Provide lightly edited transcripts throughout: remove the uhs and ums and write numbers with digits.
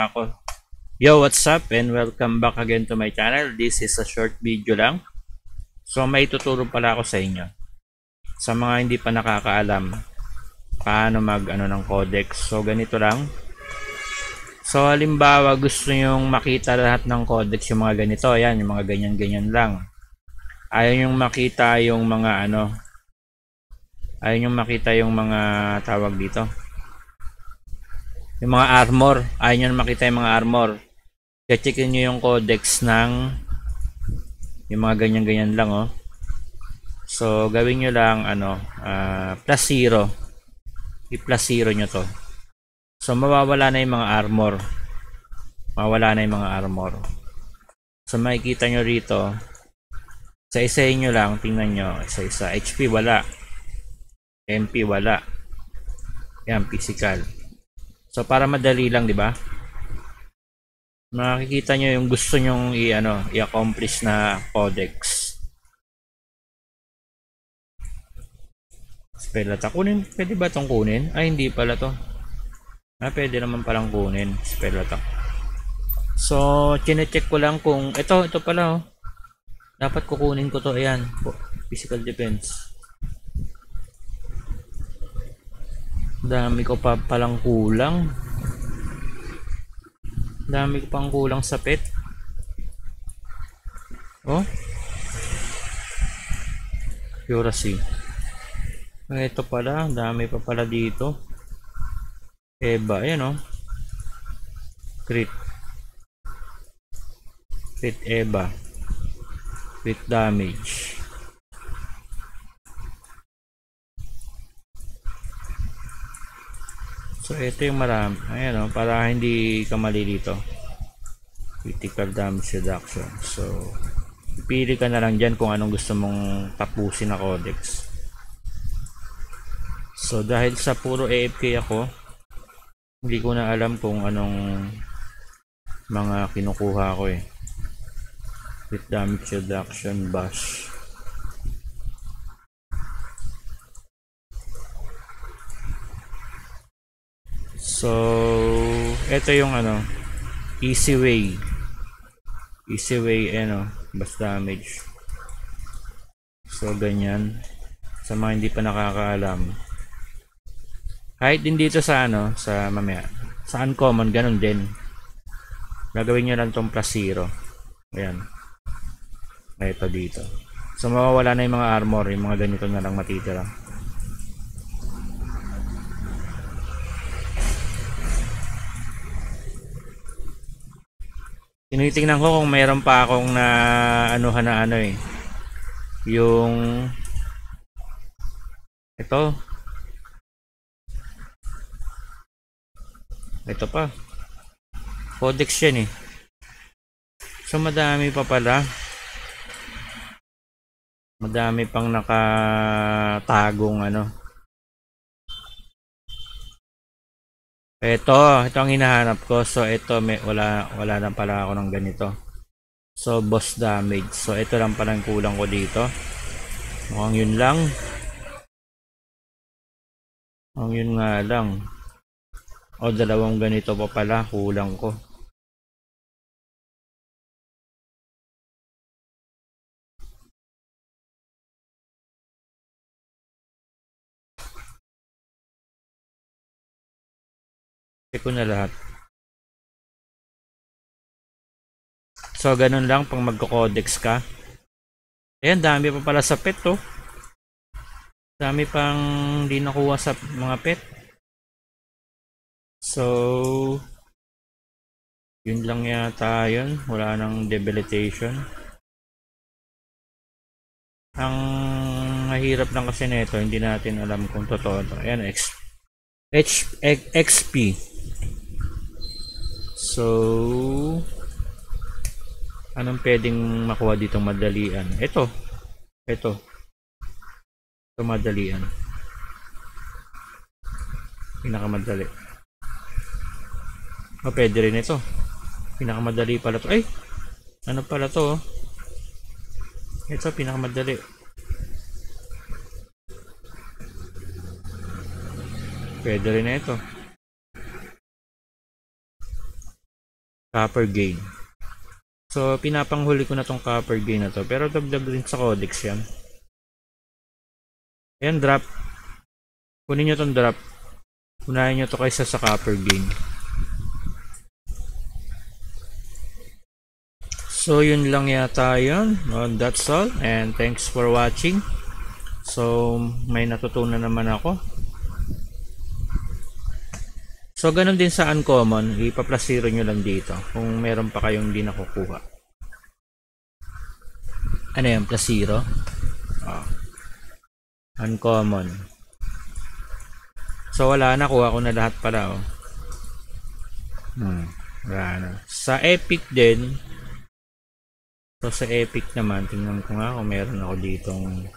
Ako. Yo, what's up and welcome back again to my channel. This is a short video lang. So may tuturo pala ako sa inyo. Sa mga hindi pa nakakaalam paano mag ng codex. So ganito lang. So halimbawa gusto nyong makita lahat ng codex, yung mga ganito, ayan, yung mga ganyan-ganyan lang. Ayaw nyong makita yung mga ayaw nyong makita yung mga tawag dito. Yung mga armor, ayaw nyo makita yung mga armor. Checkin nyo yung codex ng yung mga ganyan-ganyan lang, oh. So gawin nyo lang plus 0. I-plus 0 nyo to. So mawawala na yung mga armor. Mawawala na yung mga armor. So makikita nyo rito, sa isa-isa nyo lang, tingnan nyo, isa-isa. HP wala. MP wala. Yan, physical. So para madali lang, di ba? Makikita nyo yung gusto nyong i-accomplish na codex. Spell attack. Kunin, pwede ba itong kunin? Ay, hindi pala to. Pwede naman palang kunin. Spell attack. So, chinecheck ko lang kung ito pala, oh. Dapat kukunin ko to. Ayan. Physical defense. Dami ko pa palang kulang. Dami ko pang kulang sa pet. Oh. Accuracy. Ito pala, dami pa pala dito. Eba, ayan, oh. Crit Eba. Crit damage. So ito yung marami. Ayan, oh, para hindi ka malilito. Critical damage reduction. So pili ka na lang dyan kung anong gusto mong tapusin na codex. So dahil sa puro AFK ako, hindi ko na alam kung anong mga kinukuha ko eh. Crit damage reduction, bash. So ito yung easy way bash damage. So ganyan, sa mga hindi pa nakakaalam. Kahit din dito sa sa mamaya, sa uncommon, ganun din. Gagawin nyo lang tong plus 0. Ayan. Ito dito. So mawawala na yung mga armor, yung mga ganito na lang matitira. Tinitingnan ko kung mayroon pa akong na yung ito pa codex yan eh. So madami pa pala, madami pang nakatagong ito ang hinahanap ko. So ito wala na pala ako ng ganito. So boss damage, so ito lang palang kulang ko dito. Mukhang yun lang. Ang yun nga lang. O dalawang ganito pa pala kulang ko. Check ko na lahat. So ganun lang pang magko-codex ka. Ayan, dami pa pala sa pet to. Dami pang di nakuha sa mga pet. So yun lang yata yun. Wala nang debilitation. Ang mahirap lang kasi nito, hindi natin alam kung totoo ito. Ayan, XP. So anong pwedeng makuha dito madalian? Ito madalian. Pinakamadali. Pwede rin ito. Pinakamadali pala to. Ay! Ano pala to? Ito, pinakamadali. Pwede rin ito. copper gain. So, pinapanghuli ko na tong copper gain na to. Pero dagdag din sa codex yan. Ayan, drop. Kunin nyo tong drop. Unahin nyo to kaysa sa copper gain. So, yun lang yata yun. Well, that's all. And thanks for watching. So, may natutunan naman ako. So, ganun din sa uncommon. Ipaplasiro nyo lang dito. Kung meron pa kayong hindi nakukuha. Ano yan? Plasiro? Oh. Uncommon. So, wala na. Kuha ko na lahat pala. Oh. Wala na. Sa epic din. So, sa epic naman. Tingnan ko nga kung meron ako ditong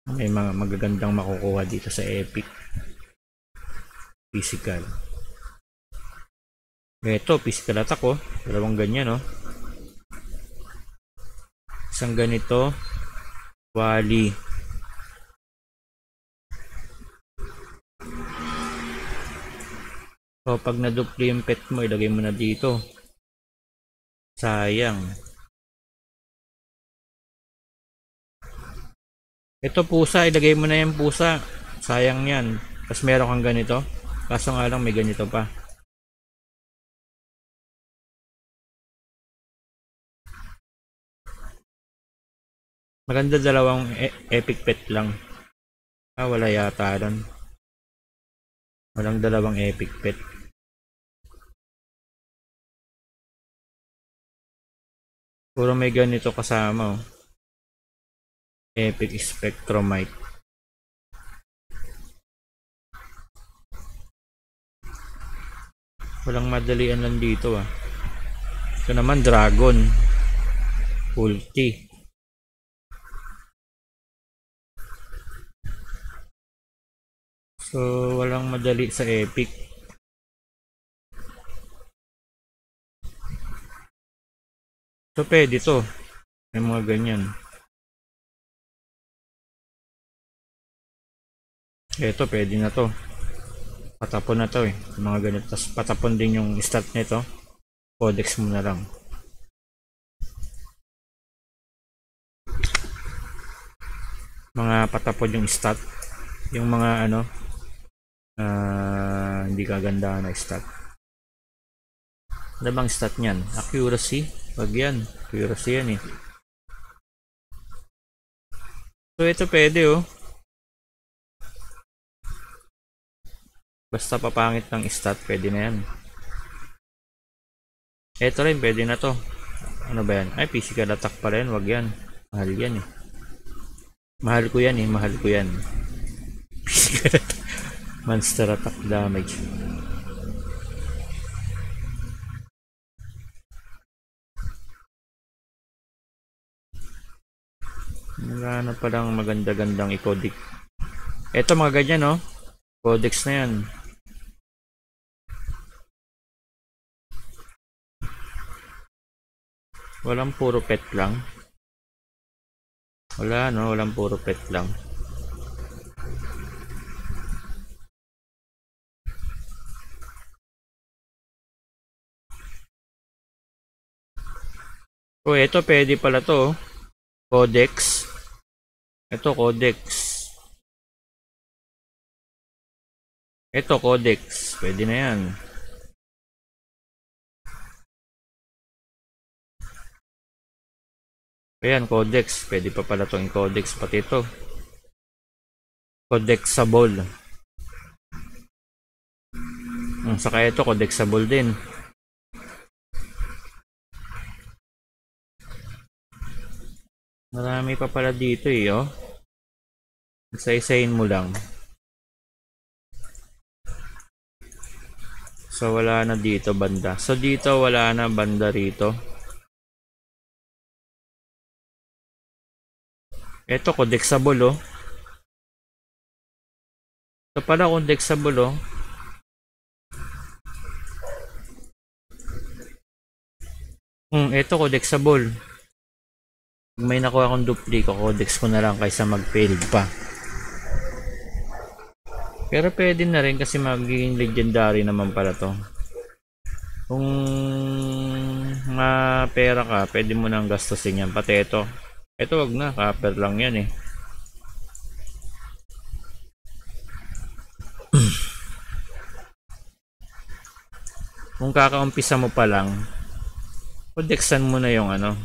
may mga magagandang makukuha dito sa epic. Physical. Ito, physical attack oh. Dalawang ganyan oh. Isang ganito. Wally. So, pag na-dupli yung pet mo, ilagay mo na dito. Sayang. Ito pusa, ilagay mo na yung pusa. Sayang yan. Tapos meron kang ganito. Kaso nga lang may ganito pa. Maganda dalawang epic pet lang. Wala yata doon. Walang dalawang epic pet. Puro may ganito kasama oh. Epic Spectromite. Walang madalian lang dito ah. Ito naman Dragon. Ulti. So walang madali sa epic. So pwede to. May mga ganyan. Ito pwede na to. Patapon na to eh. Mga ganito. Tapos patapon din yung stat nito. Codex mo na lang. Mga patapon yung stat. Yung mga ano. Hindi kaganda na stat. Ano bang stat nyan? Accuracy. Wag yan. Accuracy yan eh. So ito pwede oh. Basta papangit ng stat, pwede na yan. Ito rin, pwede na to. Ano ba yan? Ay, physical attack pa rin. Wag yan. Mahal yan eh. Mahal ko yan eh. Mahal ko yan. Physical attack. Monster attack damage. Wala na palang maganda-gandang i-codex. Ito mga ganyan no. Codex na yan. Walang puro pet lang. Wala no, walang puro pet lang. Oh, ito pwede pala to. Codex. Ito codex. Ito codex. Pwede na yan. Ayan, codex. Pwede pa pala itong codex pati ito. Codexable. Saka ito, codexable din. Marami pa pala dito eh, oh. Isa-isayin mo lang. So, wala na dito banda. So, dito wala na banda rito. Ito, codexable, oh. Ito pala, codexable, oh. Ito, codexable. Pag may nakuha akong duplicate, codex ko na lang kaysa mag-failed pa. Pero pwede na rin kasi magiging legendary naman pala to. Kung pera ka, pwede mo nang gastusin yan. Pati ito. Ito wag na, copper lang yan eh. Kung kakaumpisa mo pa lang, kodeksan mo na yung ano,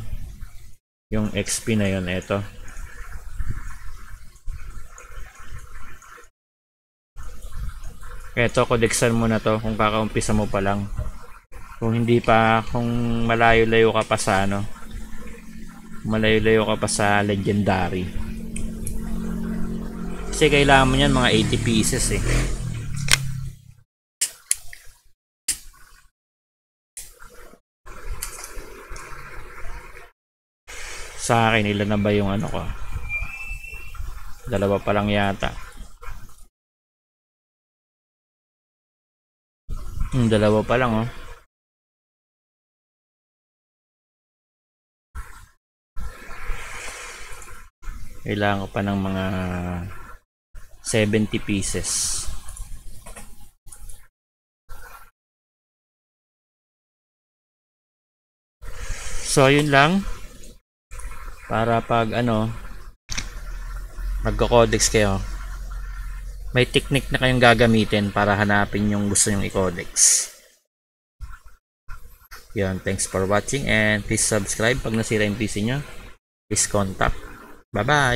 yung XP na yon. Ito. Ito, kodeksan mo na to kung kakaumpisa mo pa lang. Kung hindi pa, kung malayo-layo ka pa sa ano, malayo-layo ka pa sa legendary. Kasi kailangan mo yan mga 80 pieces eh. Sa akin, ilan na ba yung ano ko? Dalawa pa lang yata. Dalawa pa lang oh. Kailangan ko pa ng mga 70 pieces. So, yun lang. Para pag ano, magko-codex kayo, may technique na kayong gagamitin para hanapin yung gusto nyong i-codex. Yun, thanks for watching and please subscribe pag nasira yung PC nyo. Please contact. Bye-bye!